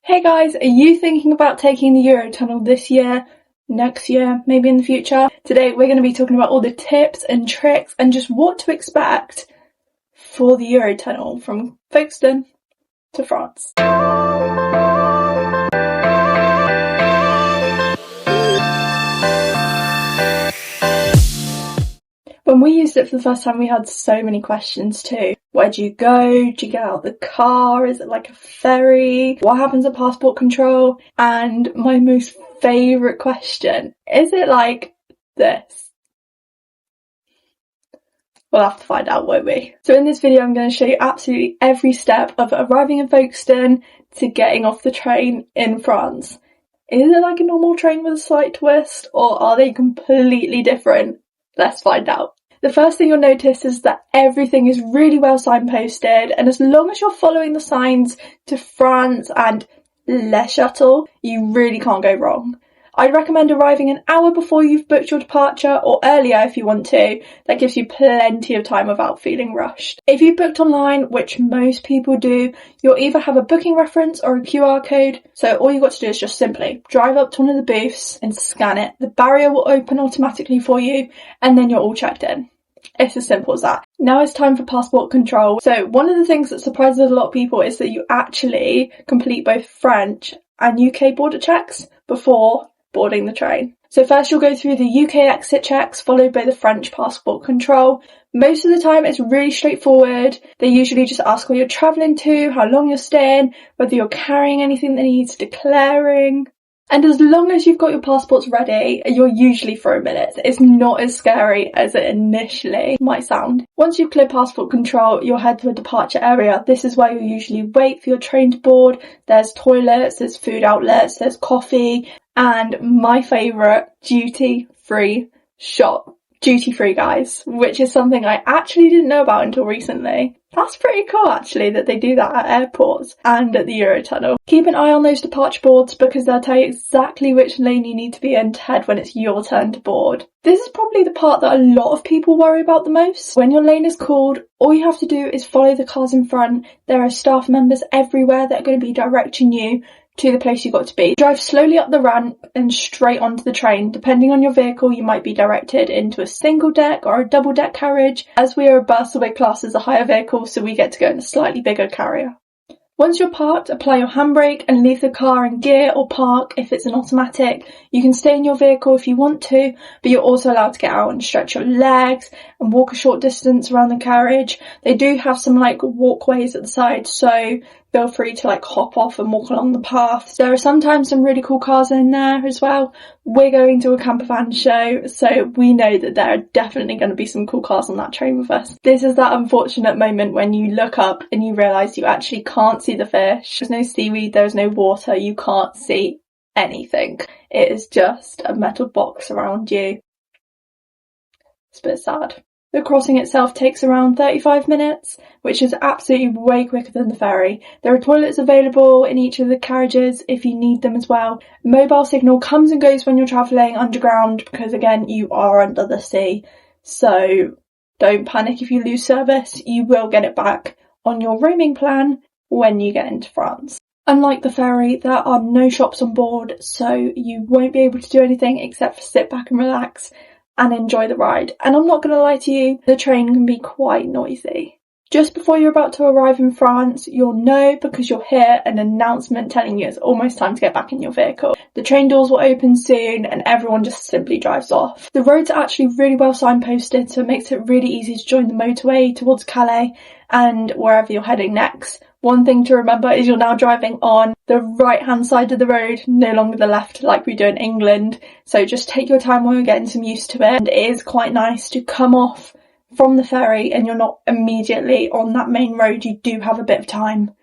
Hey guys, are you thinking about taking the Eurotunnel this year, next year, maybe in the future? Today we're going to be talking about all the tips and tricks and just what to expect for the Eurotunnel from Folkestone to France. When we used it for the first time, we had so many questions too. Where do you go? Do you get out of the car? Is it like a ferry? What happens at passport control? And my most favourite question, is it like this? We'll have to find out, won't we? So in this video, I'm going to show you absolutely every step of arriving in Folkestone to getting off the train in France. Is it like a normal train with a slight twist, or are they completely different? Let's find out. The first thing you'll notice is that everything is really well signposted, and as long as you're following the signs to France and Le Shuttle, you really can't go wrong. I'd recommend arriving an hour before you've booked your departure, or earlier if you want to. That gives you plenty of time without feeling rushed. If you booked online, which most people do, you'll either have a booking reference or a QR code. So all you've got to do is just simply drive up to one of the booths and scan it. The barrier will open automatically for you, and then you're all checked in. It's as simple as that. Now it's time for passport control. So one of the things that surprises a lot of people is that you actually complete both French and UK border checks before boarding the train. So first you'll go through the UK exit checks, followed by the French passport control. Most of the time it's really straightforward. They usually just ask where you're travelling to, how long you're staying, whether you're carrying anything that needs declaring. And as long as you've got your passports ready, you're usually for a minute. It's not as scary as it initially might sound. Once you've cleared passport control, you'll head to a departure area. This is where you'll usually wait for your train to board. There's toilets, there's food outlets, there's coffee, and my favourite, duty-free shop. Duty-free, guys, which is something I actually didn't know about until recently. That's pretty cool, actually, that they do that at airports and at the Eurotunnel. Keep an eye on those departure boards because they'll tell you exactly which lane you need to be in to head when it's your turn to board. This is probably the part that a lot of people worry about the most. When your lane is called, all you have to do is follow the cars in front. There are staff members everywhere that are going to be directing you to the place you've got to be. Drive slowly up the ramp and straight onto the train. Depending on your vehicle, you might be directed into a single deck or a double deck carriage. As we are a bus, we're classed as a higher vehicle, so we get to go in a slightly bigger carrier. Once you're parked, apply your handbrake and leave the car in gear or park if it's an automatic. You can stay in your vehicle if you want to, but you're also allowed to get out and stretch your legs and walk a short distance around the carriage. They do have some walkways at the side, so feel free to hop off and walk along the paths. There are sometimes some really cool cars in there as well. We're going to a camper van show, so we know that there are definitely going to be some cool cars on that train with us. This is that unfortunate moment when you look up and you realise you actually can't see the fish. There's no seaweed, there's no water, you can't see anything. It is just a metal box around you. It's a bit sad. The crossing itself takes around 35 minutes, which is absolutely way quicker than the ferry. There are toilets available in each of the carriages if you need them as well. Mobile signal comes and goes when you're travelling underground because, again, you are under the sea. So don't panic if you lose service. You will get it back on your roaming plan when you get into France. Unlike the ferry, there are no shops on board, so you won't be able to do anything except for sit back and relax and enjoy the ride. And I'm not going to lie to you, the train can be quite noisy. Just before you're about to arrive in France, you'll know because you'll hear an announcement telling you it's almost time to get back in your vehicle. The train doors will open soon and everyone just simply drives off. The roads are actually really well signposted, so it makes it really easy to join the motorway towards Calais and wherever you're heading next. One thing to remember is you're now driving on the right hand side of the road, no longer the left like we do in England. So just take your time while you're getting some used to it. And it is quite nice to come off from the ferry and you're not immediately on that main road. You do have a bit of time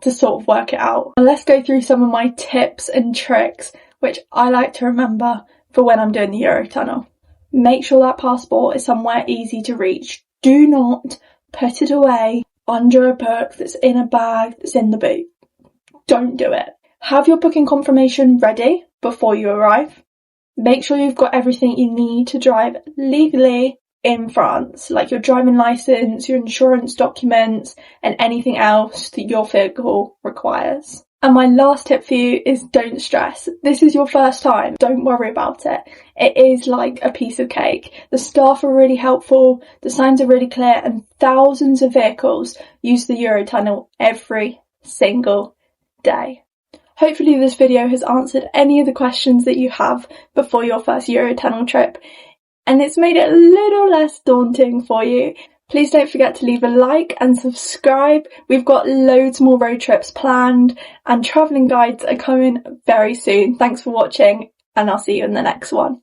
to sort of work it out. Now let's go through some of my tips and tricks which I like to remember for when I'm doing the Eurotunnel. Make sure that passport is somewhere easy to reach. Do not put it away under a book that's in a bag that's in the boot. Don't do it. Have your booking confirmation ready before you arrive. Make sure you've got everything you need to drive legally in France, like your driving licence, your insurance documents, and anything else that your vehicle requires. And my last tip for you is don't stress. This is your first time. Don't worry about it. It is like a piece of cake. The staff are really helpful, the signs are really clear, and thousands of vehicles use the Eurotunnel every single day. Hopefully this video has answered any of the questions that you have before your first Eurotunnel trip, and it's made it a little less daunting for you. Please don't forget to leave a like and subscribe. We've got loads more road trips planned and travelling guides are coming very soon. Thanks for watching, and I'll see you in the next one.